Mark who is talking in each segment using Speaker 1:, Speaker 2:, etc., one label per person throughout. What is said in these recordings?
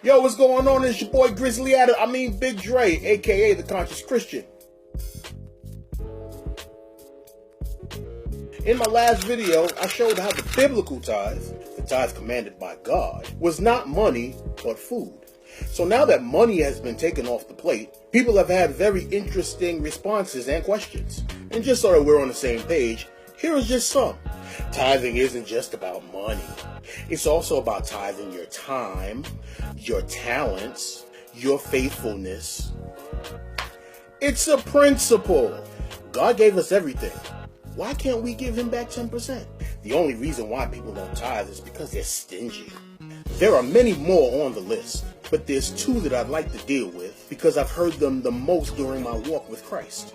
Speaker 1: Yo, what's going on? It's your boy Grizzly Big Dre, aka the Conscious Christian. In my last video, I showed how the biblical tithe, the tithe commanded by God, was not money, but food. So now that money has been taken off the plate, people have had very interesting responses and questions. And just so that we're on the same page, here is just some. Tithing isn't just about money. It's also about tithing your time, your talents, your faithfulness. It's a principle. God gave us everything. Why can't we give him back 10%? The only reason why people don't tithe is because they're stingy. There are many more on the list, but there's two that I'd like to deal with because I've heard them the most during my walk with Christ.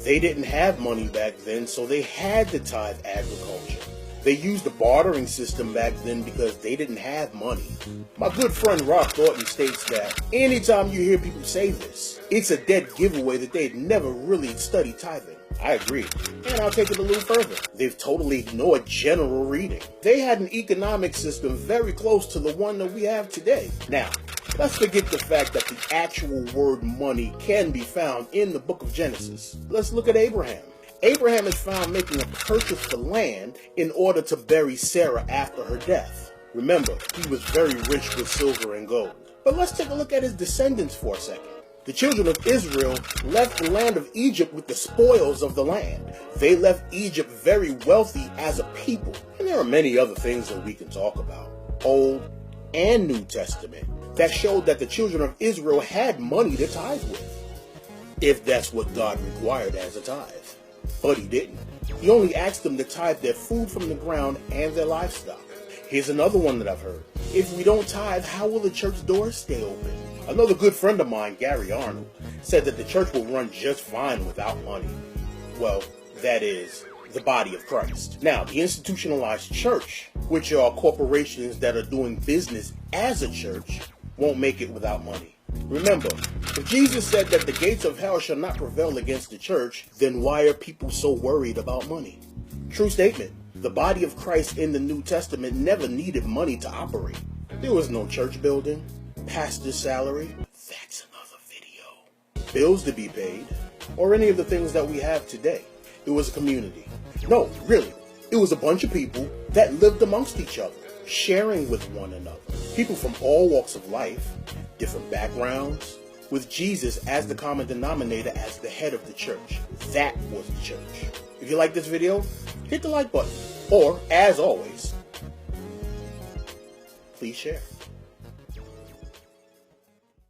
Speaker 1: They didn't have money back then, so they had to tithe agriculture. They used the bartering system back then because they didn't have money. My good friend Rob Thornton states that anytime you hear people say this, it's a dead giveaway that they'd never really studied tithing. I agree, and I'll take it a little further. They've totally ignored general reading. They had an economic system very close to the one that we have today. Now, let's forget the fact that the actual word money can be found in the book of Genesis. Let's look at Abraham. Abraham is found making a purchase for land in order to bury Sarah after her death. Remember, he was very rich with silver and gold. But let's take a look at his descendants for a second. The children of Israel left the land of Egypt with the spoils of the land. They left Egypt very wealthy as a people. And there are many other things that we can talk about, Old and New Testament, that showed that the children of Israel had money to tithe with, if that's what God required as a tithe. But he didn't. He only asked them to tithe their food from the ground and their livestock. Here's another one that I've heard. If we don't tithe, how will the church doors stay open? Another good friend of mine, Gary Arnold, said that the church will run just fine without money. Well, that is, the body of Christ. Now, the institutionalized church, which are corporations that are doing business as a church, won't make it without money. Remember, if Jesus said that the gates of hell shall not prevail against the church, then why are people so worried about money? True statement. The body of Christ in the New Testament never needed money to operate. There was no church building, pastor's salary, that's another video, bills to be paid, or any of the things that we have today. It was a community. No, really, it was a bunch of people that lived amongst each other, sharing with one another. People from all walks of life, different backgrounds, with Jesus as the common denominator as the head of the church. That was the church. If you like this video, hit the like button. Or, as always, please share.